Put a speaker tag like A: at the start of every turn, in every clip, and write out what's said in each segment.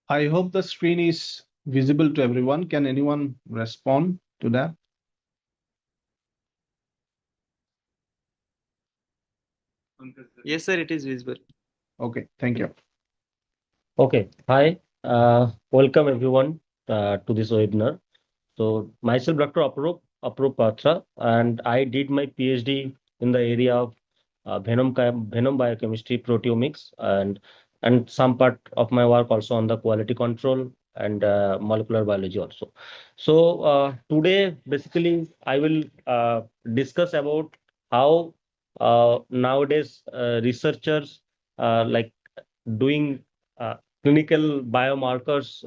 A: I hope the screen is visible to everyone. Can anyone respond to that?
B: Yes, sir, it is visible.
A: Okay, thank you.
C: Okay, hi. Welcome everyone to this webinar. So myself, Dr. Aparup Patra, and I did my PhD in the area of venom biochemistry, proteomics, and some part of my work also on the quality control and molecular biology also. So today, basically, I will discuss about how nowadays researchers like doing clinical biomarkers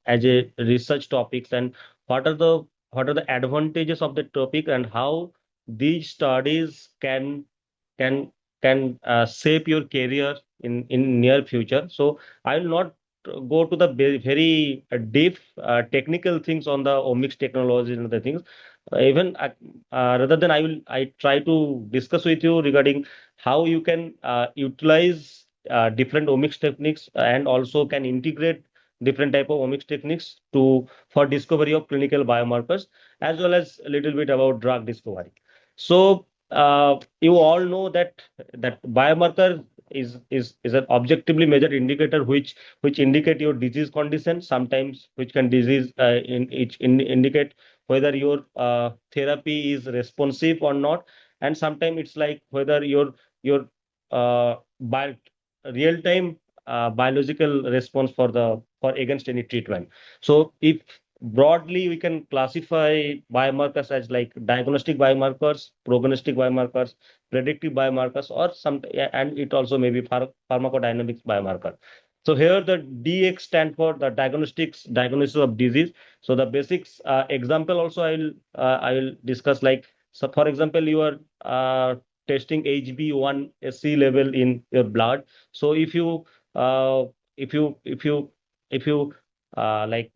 C: as a research topics, and what are the advantages of the topic, and how these studies can shape your career in near future. So I will not go to the very deep technical things on the omics technology and other things. Even rather than I try to discuss with you regarding how you can utilize different omics techniques, and also can integrate different type of omics techniques to for discovery of clinical biomarkers, as well as a little bit about drug discovery. So you all know that biomarker is an objectively measured indicator which indicate your disease condition, sometimes which can disease indicate whether your therapy is responsive or not, and sometimes it's like whether your bio real time biological response for against any treatment. So if broadly we can classify biomarkers as like diagnostic biomarkers, prognostic biomarkers, predictive biomarkers, or some, and it also may be pharmacodynamics biomarker. So here the DX stand for the diagnosis of disease. So the basics example also I will discuss, like, so for example you are testing HB1C level in your blood. So uh, if you if you if you like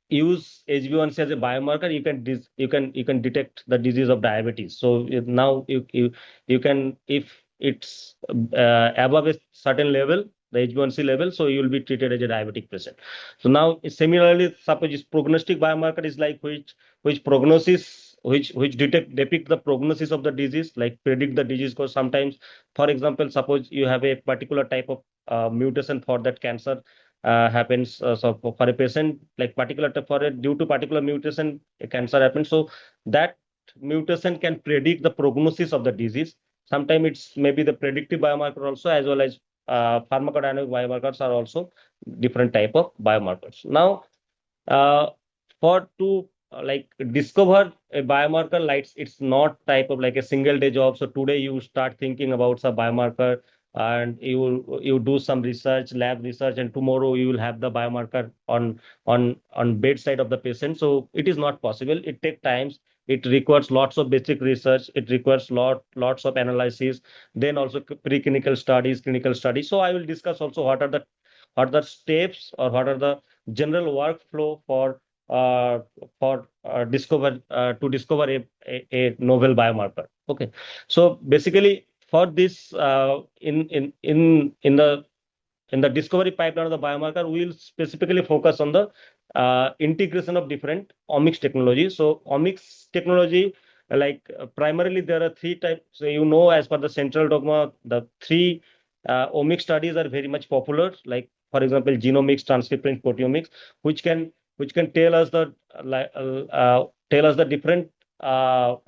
C: use HbA1c as a biomarker, you can detect the disease of diabetes. So now you can, if it's above a certain level, the HbA1c level, so you will be treated as a diabetic patient. So now similarly, suppose this prognostic biomarker is like which prognosis which depict the prognosis of the disease, like predict the disease. Because sometimes, for example, suppose you have a particular type of mutation for that cancer happens. So for a patient, like particular for a due to particular mutation, a cancer happens. So that mutation can predict the prognosis of the disease. Sometimes it's maybe the predictive biomarker also, as well as pharmacodynamic biomarkers are also different type of biomarkers. Now, uh, for to like discover a biomarker, like it's not type of like a single day job. So today you start thinking about some biomarker, and you do some research, lab research, and tomorrow you will have the biomarker on bedside of the patient. So it is not possible. It takes times. It requires lots of basic research. It requires lots of analysis, then also preclinical studies, clinical studies. So I will discuss also what are the steps, or what are the general workflow for to discover a novel biomarker. Okay, so basically for this in the discovery pipeline of the biomarker, we will specifically focus on the integration of different omics technology. So omics technology, primarily there are three types. So as per the central dogma, the three omics studies are very much popular. Like for example, genomics, transcriptomics, proteomics, which can tell us the tell us the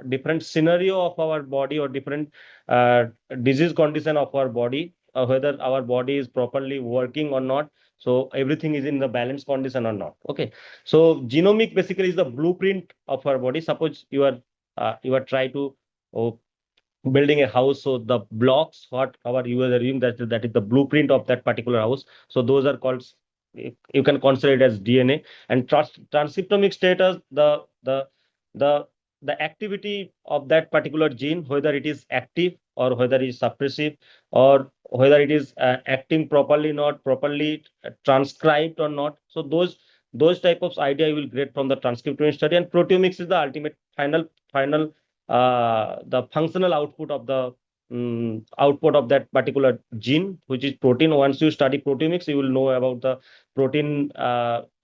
C: different scenario of our body, or different uh, disease condition of our body, whether our body is properly working or not. So everything is in the balanced condition or not. Okay. So genomic basically is the blueprint of our body. Suppose you are trying to oh, building a house. So the blocks what our you are doing, that is the blueprint of that particular house. So those are called, you can consider it as DNA. And transcriptomic status, the the activity of that particular gene, whether it is active or whether it is suppressive, or whether it is acting properly, not properly transcribed or not. So those type of idea you will get from the transcriptomic study. And proteomics is the ultimate final the functional output of output of that particular gene, which is protein. Once you study proteomics, you will know about the protein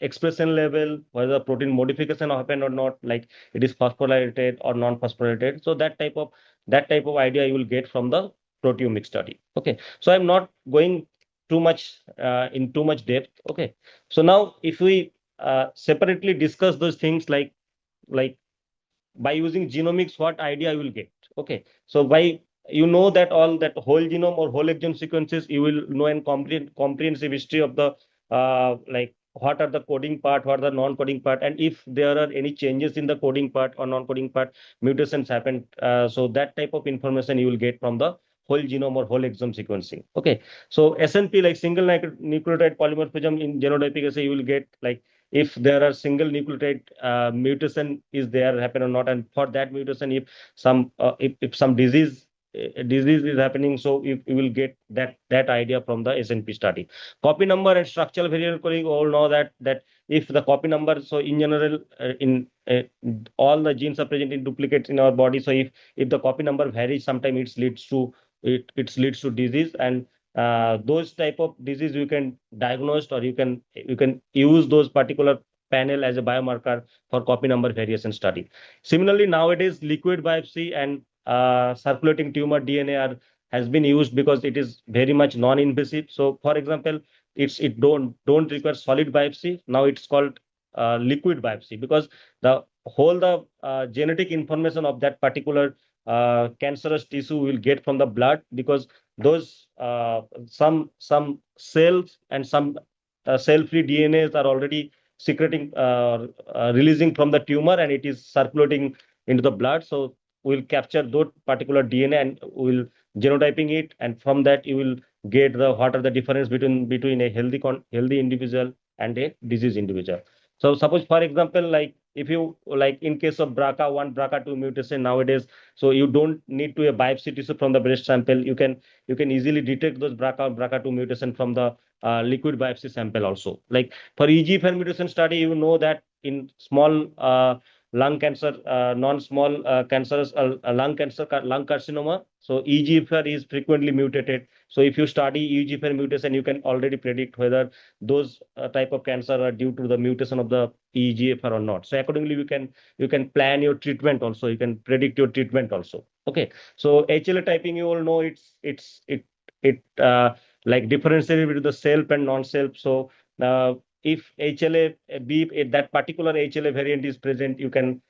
C: expression level, whether protein modification happened or not, like it is phosphorylated or non-phosphorylated. So that type of idea you will get from the proteomics study. Okay, so I'm not going too much in too much depth. Okay, so now if we separately discuss those things, like by using genomics, what idea you will get. Okay, so by that all that whole genome or whole exome sequences, you will know and comprehensive history of the like what are the coding part, what are the non-coding part, and if there are any changes in the coding part or non-coding part, mutations happen. So that type of information you will get from the whole genome or whole exome sequencing. Okay, so SNP, like single nucleotide polymorphism in genotypic assay, you will get like if there are single nucleotide mutation is there happen or not, and for that mutation if some disease is happening, so you will get that idea from the SNP study. Copy number and structural variant calling, all know that if the copy number, so in general in all the genes are present in duplicates in our body, so if the copy number varies, sometimes it leads to disease, and those type of disease you can diagnose, or you can use those particular panel as a biomarker for copy number variation study. Similarly, nowadays liquid biopsy and circulating tumor DNA has been used because it is very much non-invasive. So for example, it don't require solid biopsy. Now it's called liquid biopsy, because the genetic information of that particular cancerous tissue will get from the blood, because those some cells and some cell-free DNAs are already secreting releasing from the tumor, and it is circulating into the blood. So we'll capture that particular DNA and we'll genotyping it, and from that you will get what are the difference between a healthy individual and a diseased individual. So suppose, for example, like if you like in case of BRCA1, BRCA2 mutation nowadays, so you don't need to a biopsy tissue from the breast sample. You can easily detect those BRCA2 mutation from the liquid biopsy sample also. Like for EGFR mutation study, you know that in small lung cancer, non-small cancerous lung carcinoma, so EGFR is frequently mutated. So if you study EGFR mutation, you can already predict whether those type of cancer are due to the mutation of the EGFR or not. So accordingly, you can plan your treatment also. You can predict your treatment also. Okay, so HLA typing, you all know it like differentiated between the self and non-self. So if HLA B, if that particular HLA variant is present, you can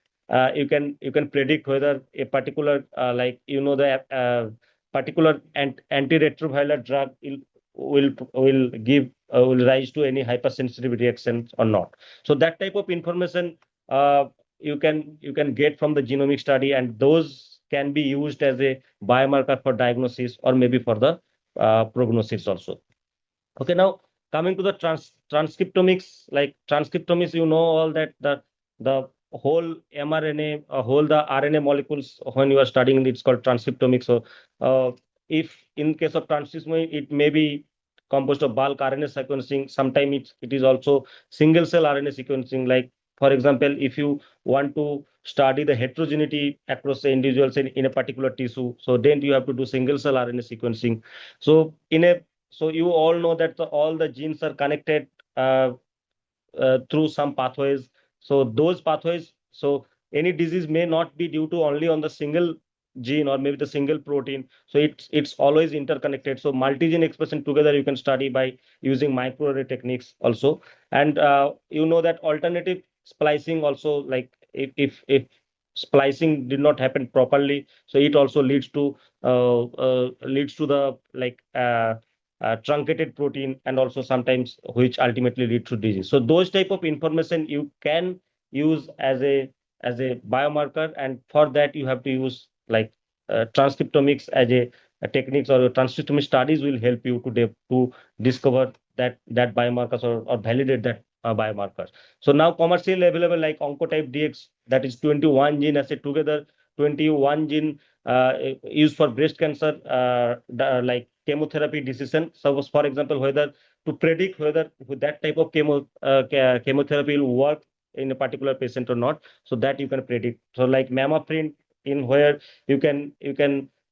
C: predict whether a particular the particular antiretroviral drug will rise to any hypersensitivity reactions or not. So that type of information you can get from the genomic study, and those can be used as a biomarker for diagnosis or maybe for the prognosis also. Okay, now coming to the transcriptomics, like transcriptomics, you know all that the whole mRNA, whole the RNA molecules when you are studying, it's called transcriptomics. So if in case of transcriptomics, it may be composed of bulk RNA sequencing. Sometimes it is also single cell RNA sequencing. Like for example, if you want to study the heterogeneity across the individuals in a particular tissue, so then you have to do single cell RNA sequencing. So so you all know that all the genes are connected through some pathways. So those pathways, so any disease may not be due to only on the single gene or maybe the single protein. So it's always interconnected. So multi-gene expression together you can study by using microarray techniques also. And you know that alternative splicing also, like if splicing did not happen properly, so it also leads to the truncated protein, and also sometimes which ultimately lead to disease. So those type of information you can use as a biomarker, and for that you have to use like transcriptomics as a techniques, or transcriptomic studies will help you to discover that biomarkers, or validate that biomarkers. So now commercially available like Oncotype DX, that is 21 gene assay together, 21 gene used for breast cancer, like chemotherapy decision. So for example, whether to predict whether that type of chemotherapy will work in a particular patient or not, so that you can predict. So like mammaprint, in where you can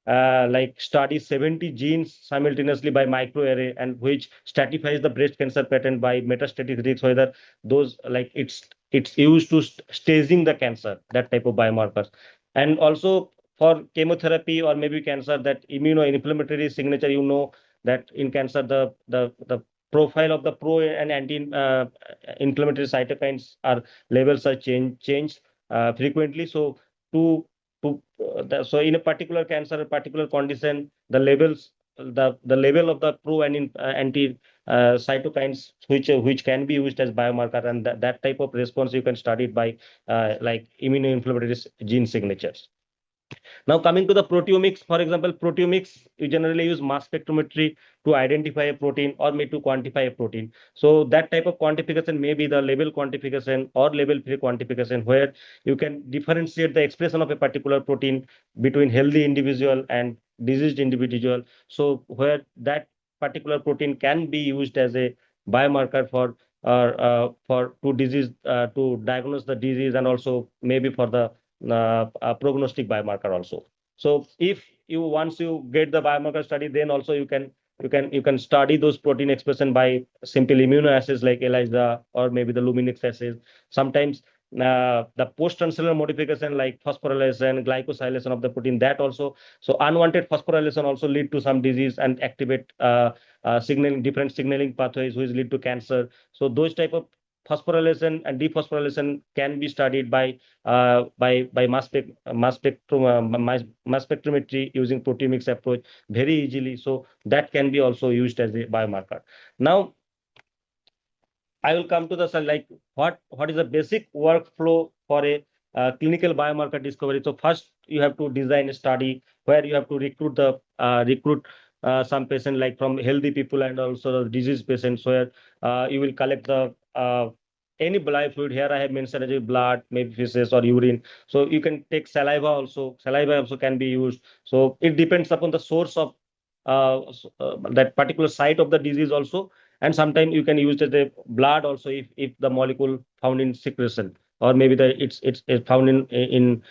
C: like study 70 genes simultaneously by microarray, and which stratifies the breast cancer pattern by metastatic risk, whether those like it's used to staging the cancer, that type of biomarkers. And also for chemotherapy or maybe cancer, that immunoinflammatory signature, that in cancer the profile of the pro and anti inflammatory cytokines are levels are changed frequently. So to so in a particular cancer, a particular condition, the levels, the level of the pro and anti cytokines, which can be used as biomarker, and that type of response you can study it by like immunoinflammatory gene signatures. Now, coming to the proteomics, for example, proteomics, you generally use mass spectrometry to identify a protein or maybe to quantify a protein. So that type of quantification may be the level quantification or level 3 quantification, where you can differentiate the expression of a particular protein between healthy individual and diseased individual. So where that particular protein can be used as a biomarker for to diagnose the disease, and also maybe for the prognostic biomarker also. So if you once you get the biomarker study, then also you can study those protein expression by simple immunoassays like ELISA or maybe the Luminix assays. Sometimes the post-translational modification like phosphorylation, glycosylation of the protein, that also, so unwanted phosphorylation also lead to some disease and activate signaling, different signaling pathways which lead to cancer. So those type of phosphorylation and dephosphorylation can be studied by mass spectrometry using proteomics approach very easily. So that can be also used as a biomarker. Now, I will come to the like what is the basic workflow for a clinical biomarker discovery. So first you have to design a study where you have to recruit some patient like from healthy people and also the disease patients, where you will collect the any blood fluid. Here I have mentioned as a blood, maybe feces or urine. So you can take saliva also. Saliva also can be used. So it depends upon the source of that particular site of the disease also. And sometimes you can use it as a blood also if the molecule found in secretion, or maybe it's found in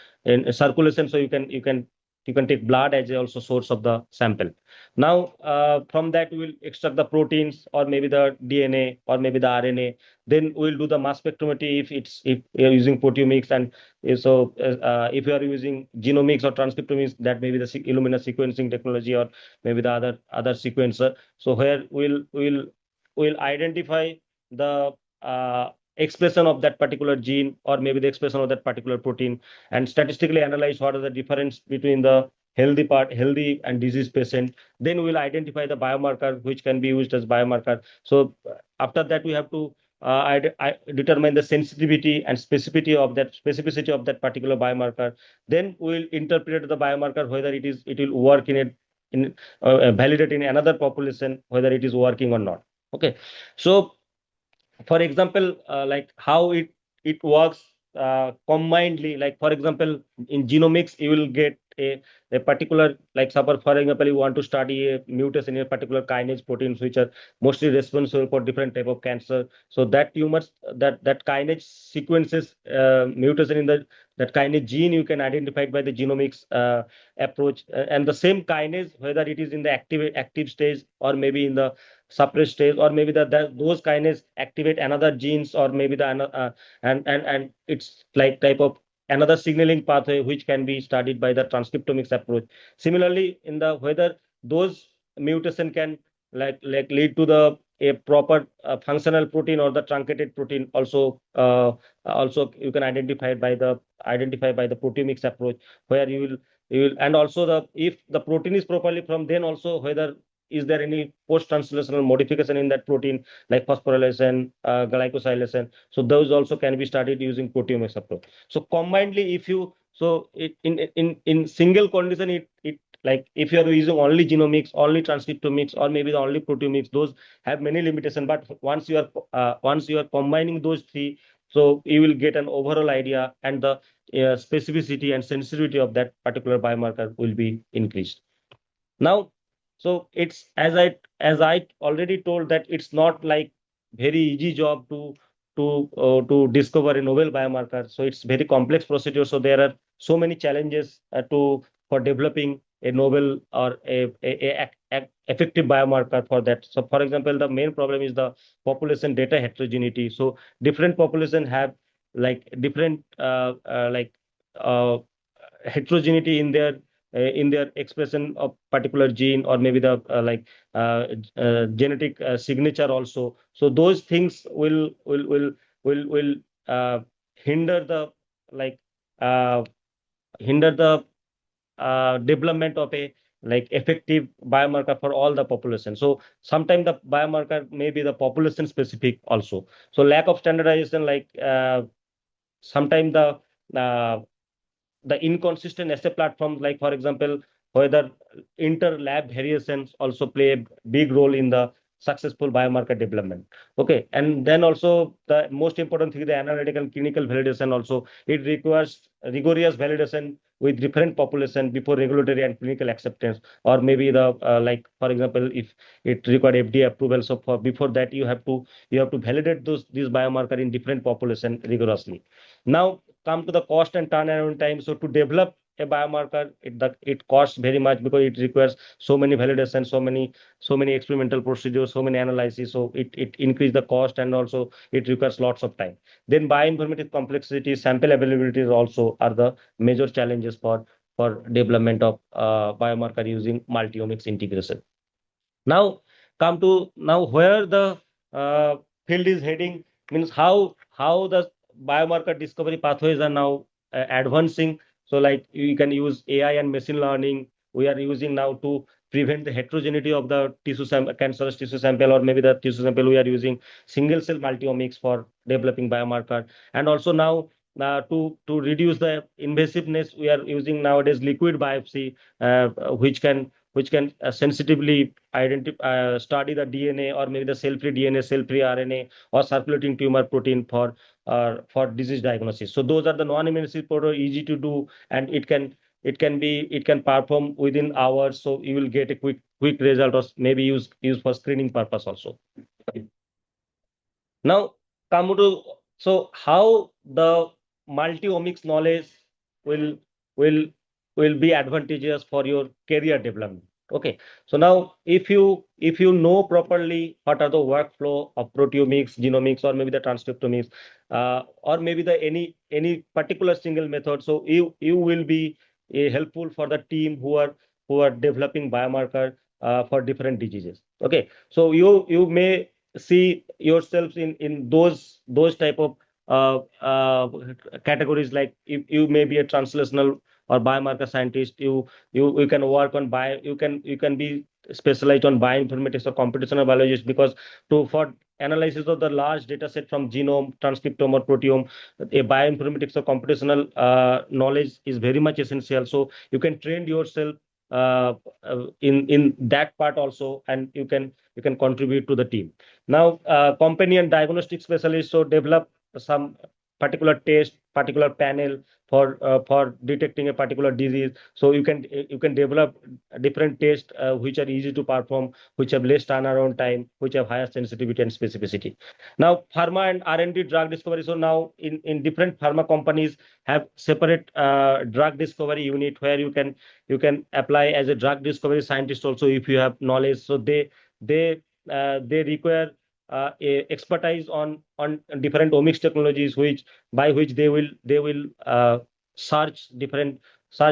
C: circulation. So you can take blood as also source of the sample. Now from that we will extract the proteins or maybe the DNA or maybe the RNA. Then we'll do the mass spectrometry if you're using proteomics, and if you are using genomics or transcriptomics, that may be the Illumina sequencing technology or maybe the other sequencer. So where we'll identify the expression of that particular gene or maybe the expression of that particular protein, and statistically analyze what are the difference between the healthy and diseased patient. Then we'll identify the biomarker which can be used as biomarker. So after that we have to I determine the sensitivity and specificity of that particular biomarker. Then we'll interpret the biomarker whether it will work validate in another population, whether it is working or not. Okay, so for example, like how it works combinedly. Like for example, in genomics, you will get a particular, like suppose for example, you want to study a mutation in a particular kinase proteins which are mostly responsible for different type of cancer. So that tumors that kinase sequences mutation in that kinase gene, you can identify it by the genomics approach. And the same kinase, whether it is in the active stage or maybe in the suppressed stage, or maybe those kinase activate another genes, or maybe and it's like type of another signaling pathway which can be studied by the transcriptomics approach. Similarly, in the whether those mutation can like lead to the a proper functional protein or the truncated protein also you can identify by the proteomics approach, where you will and also the if the protein is properly from, then also whether is there any post-translational modification in that protein like phosphorylation, glycosylation. So those also can be studied using proteomics approach. So combinedly, if you so it, in single condition, it like if you are using only genomics, only transcriptomics, or maybe the only proteomics, those have many limitations. But once you are combining those three, so you will get an overall idea, and the specificity and sensitivity of that particular biomarker will be increased. Now, so it's as I already told that it's not like very easy job to discover a novel biomarker. So it's very complex procedure. So there are so many challenges for developing novel or a effective biomarker for that. So, for example, the main problem is the population data heterogeneity. So, different population have like different heterogeneity in their expression of particular gene, or maybe the genetic signature also. So those things will uh, hinder the like uh, hinder the development of a like effective biomarker for all the population. So sometimes the biomarker may be the population specific also. So lack of standardization, sometimes uh, the inconsistent assay platforms, like for example, whether inter-lab variations also play a big role in the successful biomarker development. Okay, and then also the most important thing, the analytical clinical validation also. It requires rigorous validation with different population before regulatory and clinical acceptance, or maybe the for example, if it required FDA approval. So for before that, you have to validate these biomarker in different population rigorously. Now come to the cost and turnaround time. So to develop a biomarker, it costs very much because it requires so many validations, so many experimental procedures, so many analyses. So it increase the cost, and also it requires lots of time. Then bioinformatic complexity, sample availability also are the major challenges for development of biomarker using multi-omics integration. Now come to now where the field is heading, means how the biomarker discovery pathways are now advancing. So like you can use AI and machine learning. We are using now to prevent the heterogeneity of the tissue sample, cancerous tissue sample, or maybe the tissue sample. We are using single cell multiomics for developing biomarker, and also now to reduce the invasiveness, we are using nowadays liquid biopsy, which can sensitively identify, study the DNA, or maybe the cell-free DNA, cell-free RNA, or circulating tumor protein for disease diagnosis. So those are the non-invasive protocol, easy to do, and it can perform within hours. So you will get a quick result, or maybe use for screening purpose also. Now come to, so how the multi-omics knowledge will will will be advantageous for your career development. Okay, so now if you know properly what are the workflow of proteomics, genomics, or maybe the transcriptomics, or maybe the any particular single method, so you will be helpful for the team who are developing biomarker for different diseases. Okay, so you may see yourselves in those type of categories, like if you may be a translational or biomarker scientist, you can work on you can be specialized on bioinformatics or computational biologist, because for analysis of the large data set from genome, transcriptome, or proteome, a bioinformatics or computational knowledge is very much essential. So you can train yourself in that part also, and you can contribute to the team. Now, companion diagnostic specialists, so develop some particular test, particular panel for detecting a particular disease. So you can develop different tests which are easy to perform, which have less turnaround time, which have higher sensitivity and specificity. Now, pharma and R&D drug discovery. So now in different pharma companies have separate drug discovery unit, where you can apply as a drug discovery scientist also if you have knowledge. So they require expertise on different omics technologies, by which they will search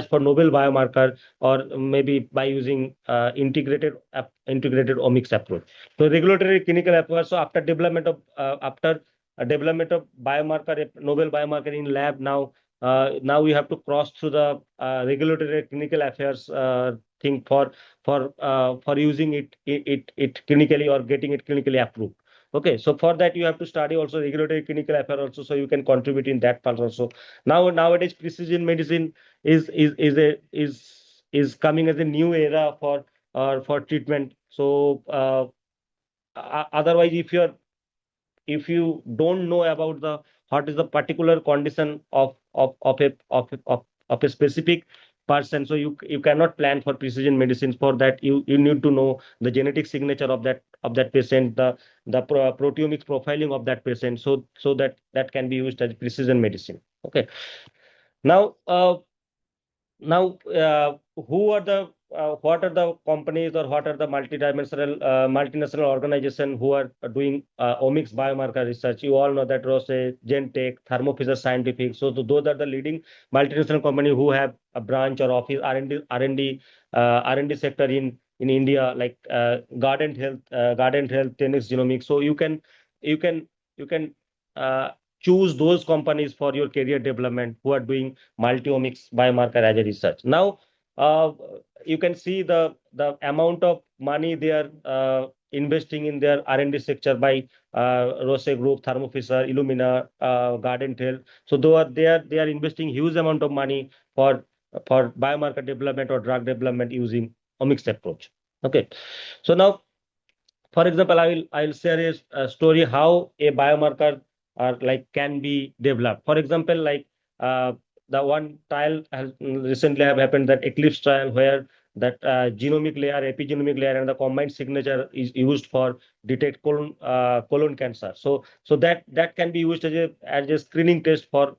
C: for novel biomarker, or maybe by using integrated omics approach. So regulatory clinical approach. So after development of biomarker, a novel biomarker in lab, now we have to cross through the regulatory clinical affairs thing for using it clinically, or getting it clinically approved. Okay, so for that you have to study also regulatory clinical affair also, so you can contribute in that part also. Nowadays precision medicine is coming as a new era for treatment. So otherwise, if you don't know about what is the particular condition of a specific person, so you cannot plan for precision medicine. For that, you need to know the genetic signature of that patient, the proteomics profiling of that patient, so that can be used as precision medicine. Okay, now who are the what are the companies or what are the multinational organization who are doing omics biomarker research? You all know that Roche, Gentech, Thermo Fisher Scientific. So those are the leading multinational company who have a branch or office R&D sector in India, like Guardant Health, 10x Genomics. So you can uh, choose those companies for your career development who are doing multi-omics biomarker as a research. Now, uh, you can see the amount of money they are investing in their R&D sector by Roche Group, Thermo Fisher, Illumina, Guardant Health. So they are investing huge amount of money for biomarker development or drug development using omics approach. Okay, so now, for example, I'll share a story how a biomarker like can be developed. For example, like the one trial has recently have happened, that Eclipse trial, where that genomic layer, epigenomic layer, and the combined signature is used for detect colon cancer. So that can be used as a screening test for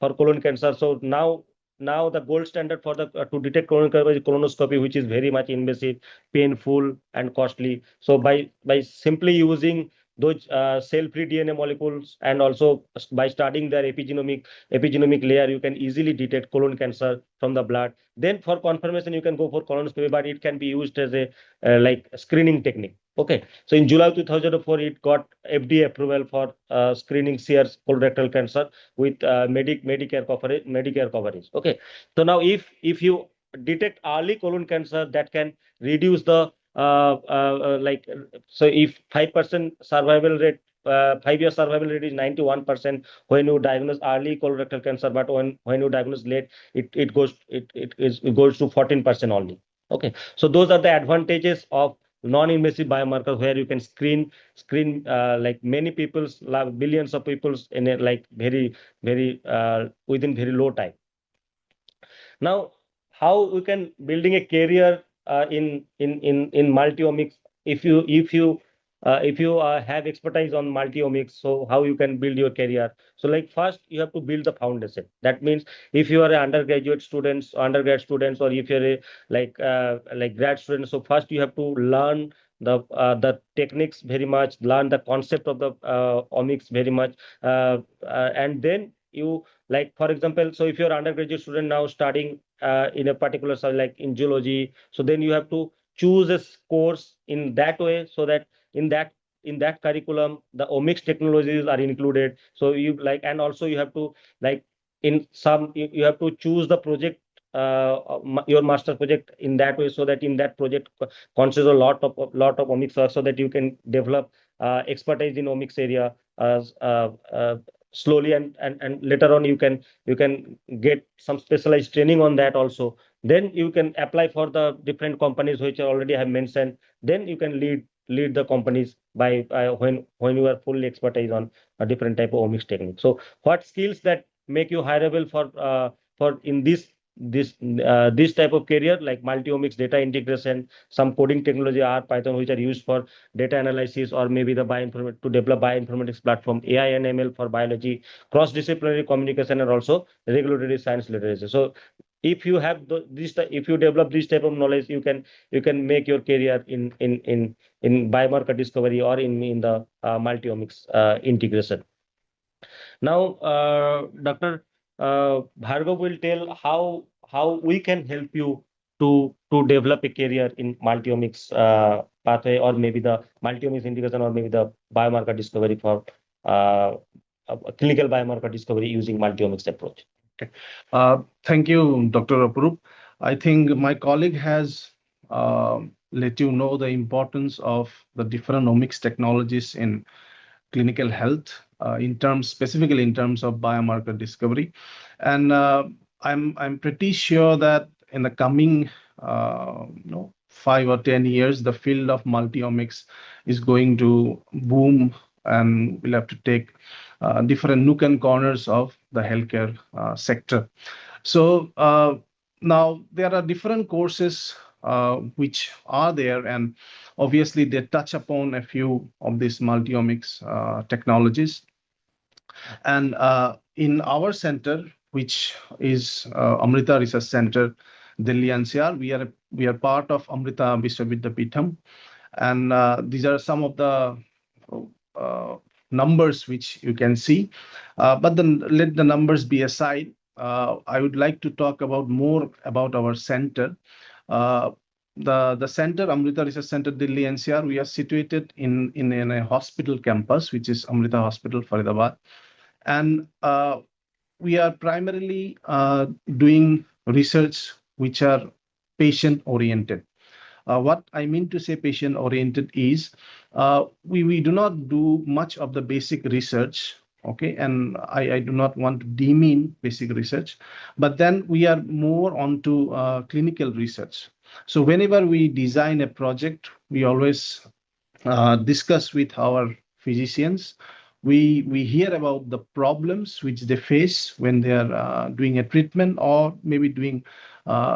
C: colon cancer. So now the gold standard for the to detect colon cancer is colonoscopy, which is very much invasive, painful, and costly. So by simply using those cell-free DNA molecules, and also by studying their epigenomic layer, you can easily detect colon cancer from the blood. Then for confirmation, you can go for colonoscopy, but it can be used as a like screening technique. Okay, so in July 2004, it got FDA approval for screening Sears colorectal cancer with Medicare coverage. Okay, so now if you detect early colon cancer, that can reduce the like, so if 5% survival rate, 5-year survival rate is 91% when you diagnose early colorectal cancer, but when you diagnose late, it goes to 14% only. Okay, so those are the advantages of non-invasive biomarker, where you can screen like many people's, billions of people's in a like very within very low time. Now, how we can building a career in multiomics? If you have expertise on multiomics, so how you can build your career? So like, first you have to build the foundation. That means if you are an undergrad students, or if you're a like grad student, so first you have to learn the techniques very much, learn the concept of the omics very much, and then you, like, for example, so if you're undergraduate student now studying in a particular subject like in geology, so then you have to choose a course in that way, so that in that in that curriculum the omics technologies are included. So you like, and also you have to, like, in some you have to choose the project, your master project in that way, so that in that project consists a lot of omics work, so that you can develop expertise in omics area slowly, and later on you can get some specialized training on that also. Then you can apply for the different companies which I already have mentioned. Then you can lead the companies by when you are fully expertise on a different type of omics technique. So what skills that make you hireable for in this type of career, like multi-omics, data integration, some coding technology, R, Python, which are used for data analysis, or maybe the to develop bioinformatics platform, AI and ML for biology, cross-disciplinary communication, and also regulatory science literacy. So if you have if you develop this type of knowledge, you can make your career in biomarker discovery, or in the multi-omics integration. Now, Dr. Bhargav will tell how we can help you to develop a career in multiomics pathway, or maybe the multiomics integration, or maybe the biomarker discovery for clinical biomarker discovery using multiomics approach.
A: Okay. Thank you, Dr. Aparup. I think my colleague has let you know the importance of the different omics technologies in clinical health, specifically in terms of biomarker discovery. And I'm pretty sure that in the coming 5 or 10 years, the field of multiomics is going to boom, and we'll have to take different nook and corners of the healthcare sector. So now there are different courses which are there, and obviously they touch upon a few of these multiomics technologies. And in our center, which is Amrita Research Center, Delhi-NCR, we are we are part of Amrita Vidyapeetham, and these are some of the uh, numbers which you can see. But then let the numbers be aside. I would like to talk about more about our center. Uh, the center, Amrita Research Center, Delhi-NCR, we are situated in a hospital campus, which is Amrita Hospital, Faridabad. And we are primarily doing research which are patient oriented. What I mean to say patient oriented is we do not do much of the basic research. Okay, and I do not want to demean basic research, but then we are more onto clinical research. So whenever we design a project, we always discuss with our physicians. We hear about the problems which they face when they are doing a treatment or maybe doing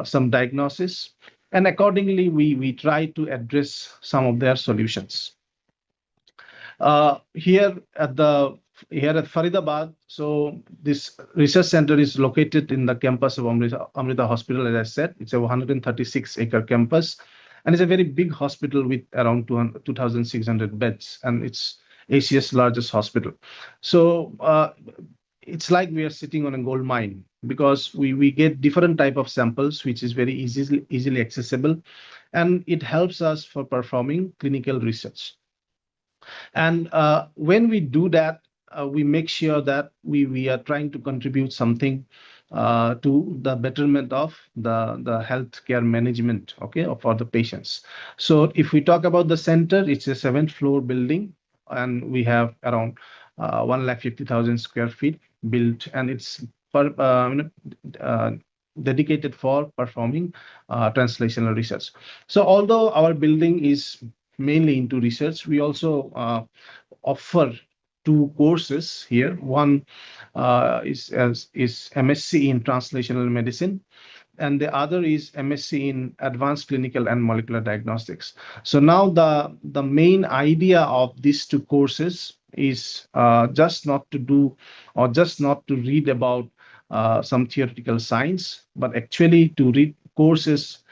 A: some diagnosis, and accordingly we try to address some of their solutions. Here at Faridabad, so this research center is located in the campus of Amrita Hospital. As I said, it's a 136-acre campus, and it's a very big hospital with around 2,600 beds, and it's Asia's largest hospital. So it's like we are sitting on a gold mine, because we get different type of samples, which is very easily accessible, and it helps us for performing clinical research. And when we do that, we make sure that we are trying to contribute something to the betterment of the healthcare management, okay, for the patients. So if we talk about the center, it's a 7th floor building, and we have around 150,000 square feet built, and it's dedicated for performing translational research. So although our building is mainly into research, we also offer two courses here. One is MSc in Translational Medicine, and the other is MSc in Advanced Clinical and Molecular Diagnostics. So now the main idea of these two courses is just not to do, or just not to read about some theoretical science, but actually to read courses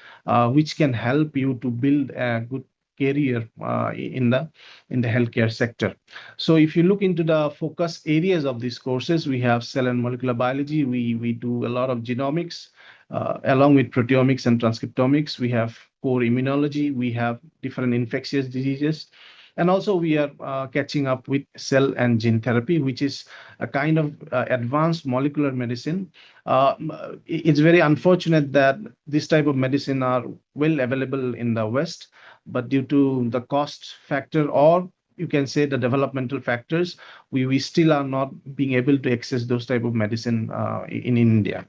A: which can help you to build a good career in the healthcare sector. So if you look into the focus areas of these courses, we have cell and molecular biology. We do a lot of genomics, along with proteomics and transcriptomics. We have core immunology. We have different infectious diseases. And also we are catching up with cell and gene therapy, which is a kind of advanced molecular medicine. It's very unfortunate that this type of medicine are well available in the West, but due to the cost factor, or you can say the developmental factors, we still are not being able to access those type of medicine in India.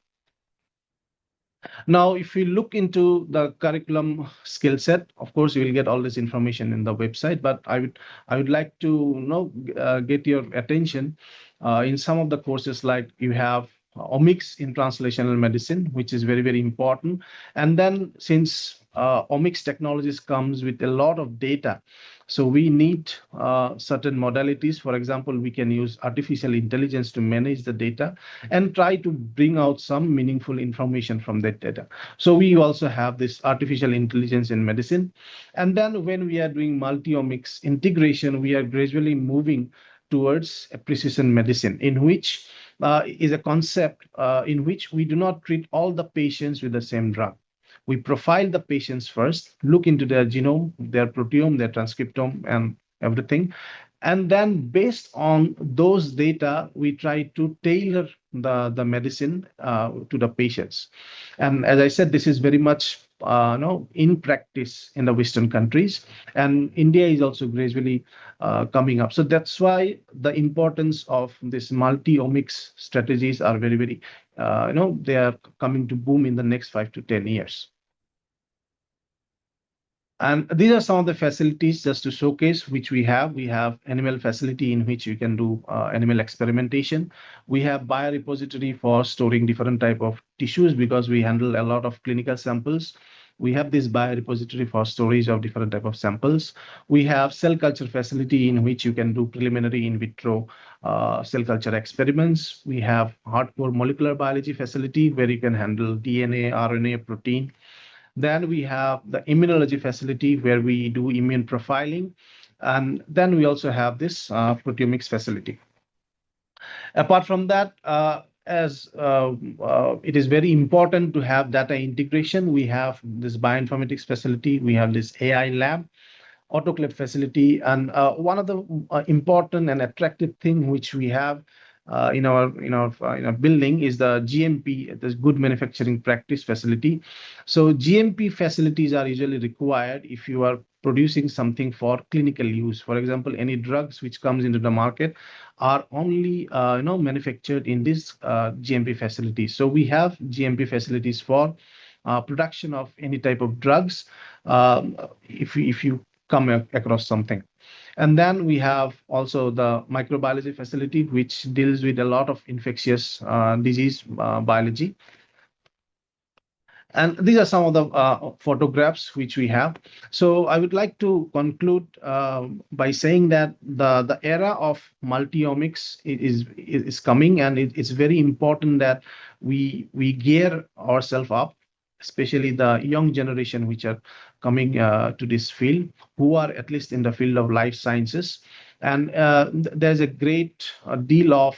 A: Now, if we look into the curriculum skill set, of course, you will get all this information in the website, but I would like to get your attention in some of the courses. Like you have omics in translational medicine, which is very, very important. And then since omics technologies comes with a lot of data, so we need certain modalities. For example, we can use artificial intelligence to manage the data and try to bring out some meaningful information from that data. So we also have this artificial intelligence in medicine. And then when we are doing multi-omics integration, we are gradually moving towards a precision medicine, in which is a concept in which we do not treat all the patients with the same drug. We profile the patients first, look into their genome, their proteome, their transcriptome, and everything. And then based on those data, we try to tailor the medicine to the patients. And as I said, this is very much in practice in the Western countries, and India is also gradually coming up. So that's why the importance of this multi-omics strategies are very, very, they are coming to boom in the next 5 to 10 years. And these are some of the facilities just to showcase which we have. We have animal facility in which you can do animal experimentation. We have biorepository for storing different type of tissues, because we handle a lot of clinical samples. We have this biorepository for storage of different type of samples. We have cell culture facility in which you can do preliminary in vitro cell culture experiments. We have hardcore molecular biology facility where you can handle DNA, RNA, protein. Then we have the immunology facility where we do immune profiling. And then we also have this proteomics facility. Apart from that, as it is very important to have data integration, we have this bioinformatics facility, we have this AI lab, autoclave facility, and one of the important and attractive thing which we have in our building is the GMP, the Good Manufacturing Practice facility. So GMP facilities are usually required if you are producing something for clinical use. For example, any drugs which comes into the market are only manufactured in this GMP facilities. So we have GMP facilities for production of any type of drugs. If you come across something. And then we have also the microbiology facility, which deals with a lot of infectious disease biology. And these are some of the photographs which we have. So I would like to conclude by saying that the era of multi-omics is coming, and it's very important that we gear ourselves up, especially the young generation which are coming to this field, who are at least in the field of life sciences. And there's a great deal of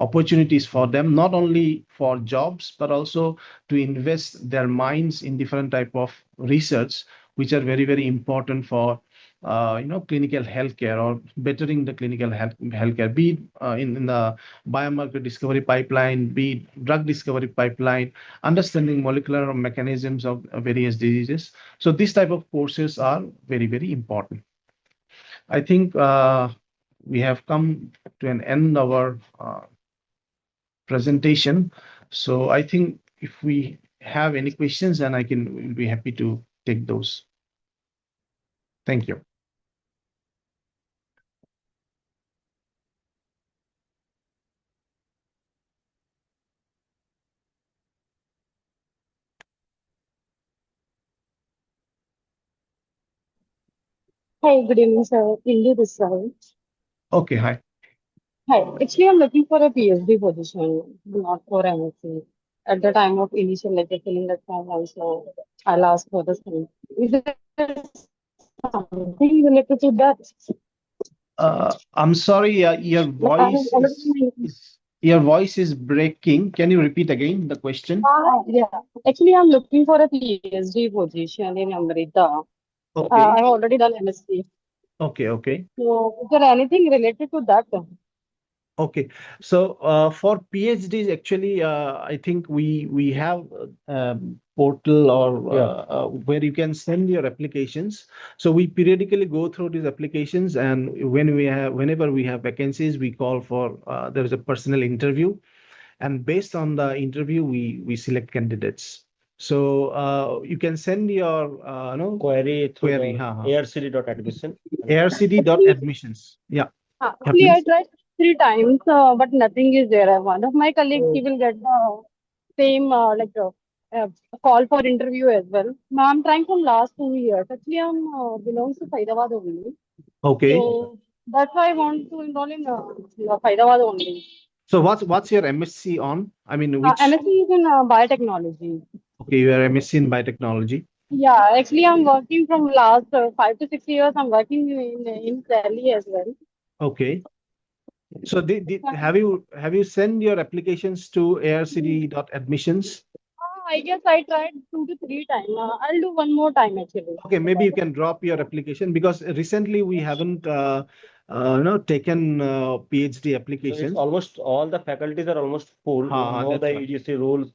A: opportunities for them, not only for jobs, but also to invest their minds in different type of research, which are very, very important for clinical healthcare or bettering the clinical healthcare, be it in the biomarker discovery pipeline, be it drug discovery pipeline, understanding molecular mechanisms of various diseases. So these type of courses are very, very important. I think we have come to an end of our presentation. So I think if we have any questions, then will be happy to take those. Thank you.
D: Hi, good evening, sir. Indu this side.
A: Okay, hi.
D: Hi. Actually, I'm looking for a PhD position, not for MSc. At the time of initial like filling that form also, I'll ask for the same. Is there something related to that?
A: I'm sorry, your
D: Like I have
A: voice
D: already
A: your voice is breaking. Can you repeat again the question?
D: yeah. Actually, I'm looking for a PhD position in Amrita.
A: Okay,
D: I've already done MSc.
A: okay.
D: So, is there anything related to that?
A: Okay, so for PhDs, actually, I think we have portal or where you can send your applications. So we periodically go through these applications, and whenever we have vacancies, we call for there is a personal interview, and based on the interview, we select candidates. So you can send your
C: Query through
A: query,
C: the ARCD.admission.
A: ARCD.admissions. Yeah.
D: Actually, I tried 3 times, but nothing is there. One of my colleagues, he will get the same call for interview as well. Now, I'm trying from last 2 years. Actually, I'm belongs to Hyderabad only.
A: Okay.
D: So that's why I want to enroll in Hyderabad only.
A: So what's your MSc on? I mean, which?
D: MSc is in biotechnology.
A: Okay, you are MSc in biotechnology.
D: Yeah, actually, I'm working from last 5 to 6 years. I'm working in Delhi as well.
A: Okay. So have you sent your applications to arcd.admissions?
D: I guess I tried 2 to 3 times. I'll do one more time actually.
A: Okay, maybe you can drop your application, because recently we haven't taken PhD
C: So it's
A: applications.
C: almost all the faculties are almost full. You know
A: that's
C: the
A: right.
C: EDC rules.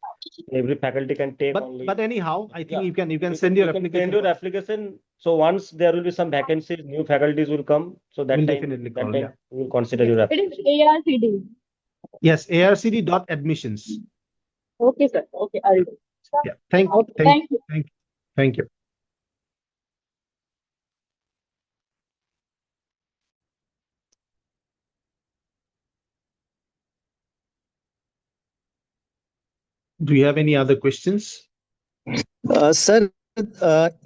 C: Every faculty can take only.
A: But anyhow, I think
C: Yeah.
A: you can send your
C: You can
A: application.
C: send your application. So once there will be some vacancies, new faculties will come. So that
A: We'll
C: time,
A: definitely
C: that
A: call,
C: time
A: yeah.
C: we will consider your
D: It
C: application.
D: is ARCD.
A: Yes, arcd.admissions.
D: Okay, sir. Okay, I'll do.
A: Yeah.
D: Okay, thank you.
A: Thank you. Do you have any other questions?
E: Sir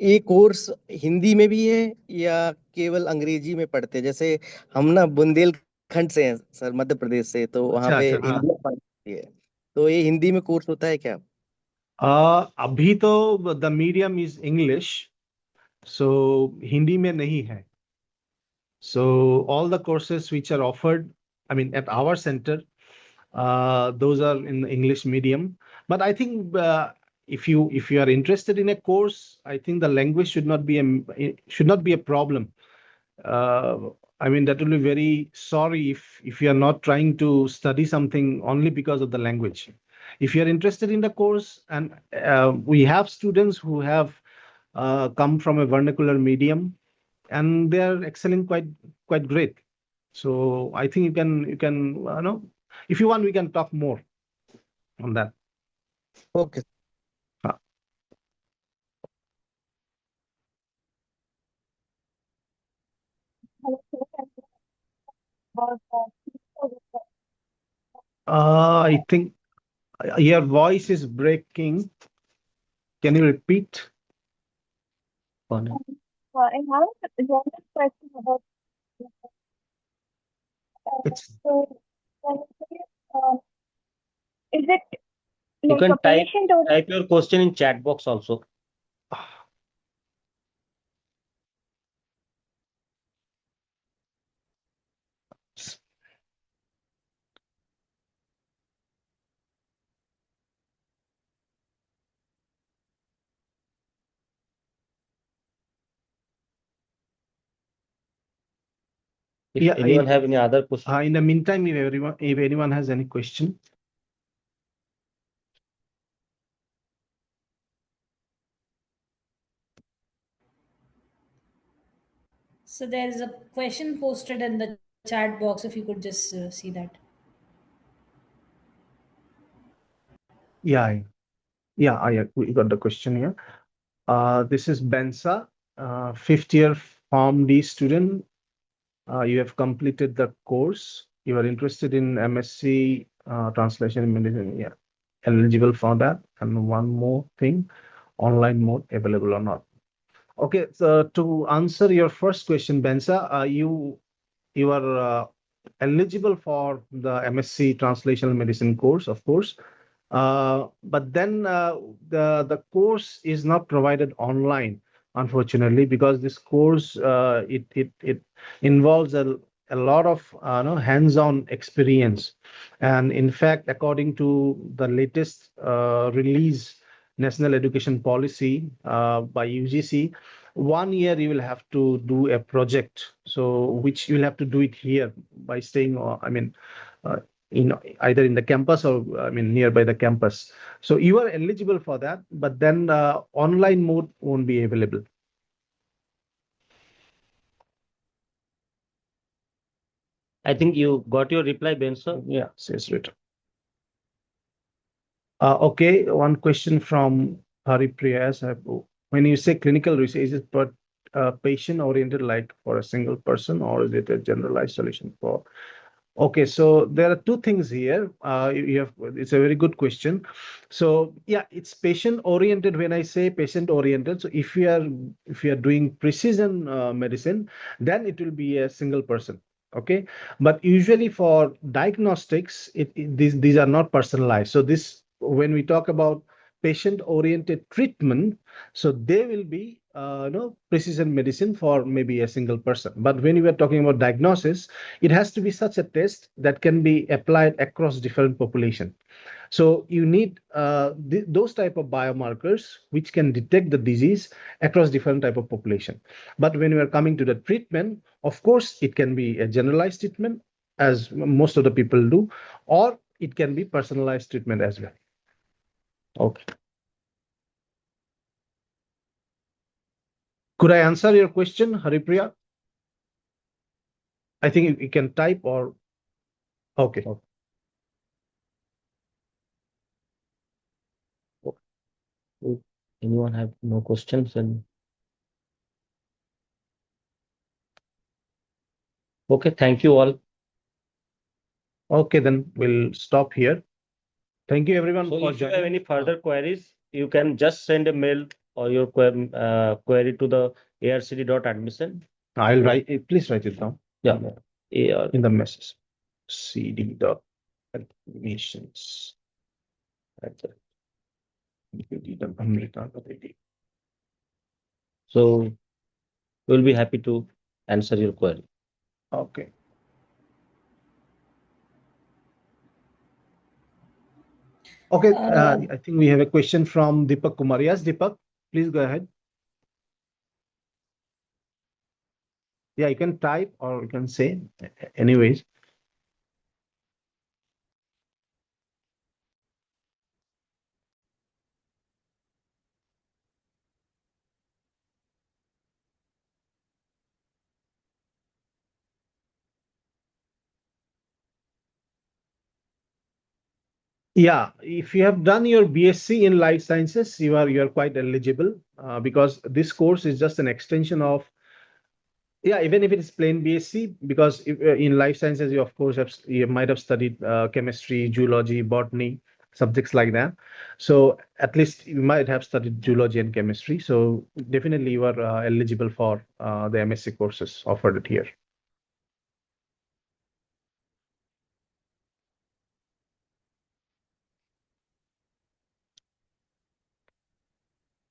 E: ये course Hindi में भी है या केवल अंग्रेजी में पढ़ते हैं? जैसे हम ना बुंदेलखंड से हैं सर, मध्य प्रदेश से, तो वहाँ पे
A: अच्छा, हाँ।
E: हिंदी में पढ़ते हैं, तो ये हिंदी में कोर्स होता है क्या?
A: अभी तो the medium is English, so Hindi में नहीं है. So all the courses which are offered, I mean, at our center, those are in the English medium. But I think if you are interested in a course, I think the language should not be a problem. I mean, that will be very sorry if you are not trying to study something only because of the language. If you are interested in the course, and we have students who have come from a vernacular medium, and they are excelling quite great. So I think you can if you want, we can talk more on that.
E: Okay.
A: Uh, I think your voice is breaking. Can you repeat?
D: I have a general question about
A: It's
D: so when you say, is it
C: You
D: like
C: can
D: a patient or
C: type your question in chat box also. If
A: Yeah,
C: anyone have any other question,
A: in the meantime, if anyone has any question.
F: So there is a question posted in the chat box, if you could just see that.
A: Yeah, we got the question here. This is Bensa, fifth year Form D student. You have completed the course. You are interested in MSc Translation in Medicine. Yeah, eligible for that. And one more thing, online mode available or not. Okay, so to answer your first question, Bensa, you are eligible for the MSc Translational Medicine course, of course. But then the course is not provided online, unfortunately, because this course it involves a lot of hands-on experience. And in fact, according to the latest release National Education Policy by UGC, 1 year you will have to do a project, so which you will have to do it here by staying, uh, in either in the campus or nearby the campus. So you are eligible for that, but then online mode won't be available.
C: I think you got your reply, Bensa.
A: Yeah, says written. Okay, one question from Haripriya. When you say clinical research, is it patient oriented, like for a single person, or is it a generalized solution for? Okay, so there are two things here. It's a very good question. So yeah, it's patient oriented. When I say patient oriented, so if you are doing precision medicine, then it will be a single person. Okay, but usually for diagnostics, these are not personalized. So this, when we talk about patient oriented treatment, so they will be precision medicine for maybe a single person. But when we are talking about diagnosis, it has to be such a test that can be applied across different population. So you need those type of biomarkers which can detect the disease across different type of population. But when we are coming to the treatment, of course, it can be a generalized treatment, as most of the people do, or it can be personalized treatment as well. Okay. Could I answer your question, Haripriya? I think you can type or okay.
C: If anyone have no questions, then okay, thank you all.
A: Okay, then we'll stop here. Thank you everyone
C: So
A: for
C: if you
A: joining.
C: have any further queries, you can just send a mail or your query to the arcd.admission.
A: I'll write. Please write it down.
C: Yeah.
A: In the message. CD.admissions. Amrita.ed.
C: So we'll be happy to answer your query.
A: Okay. Okay, I think we have a question from Deepak Kumar. Yes, Deepak, please go ahead. Yeah, you can type or you can say. Anyways. Yeah, if you have done your BSc in life sciences, you are quite eligible because this course is just an extension of, yeah, even if it is plain BSc, because if, in life sciences you of course you might have studied chemistry, zoology, botany, subjects like that. So at least you might have studied zoology and chemistry. So definitely you are eligible for the MSc courses offered here.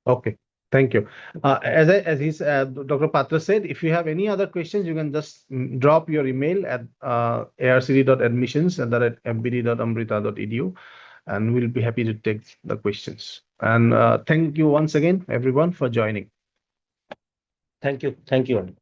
A: Okay, thank you. Dr. Patra said, if you have any other questions, you can just drop your email at arcd.admissions@mbd.amrita.edu, and we'll be happy to take the questions. And thank you once again, everyone, for joining.
C: Thank you. Thank you.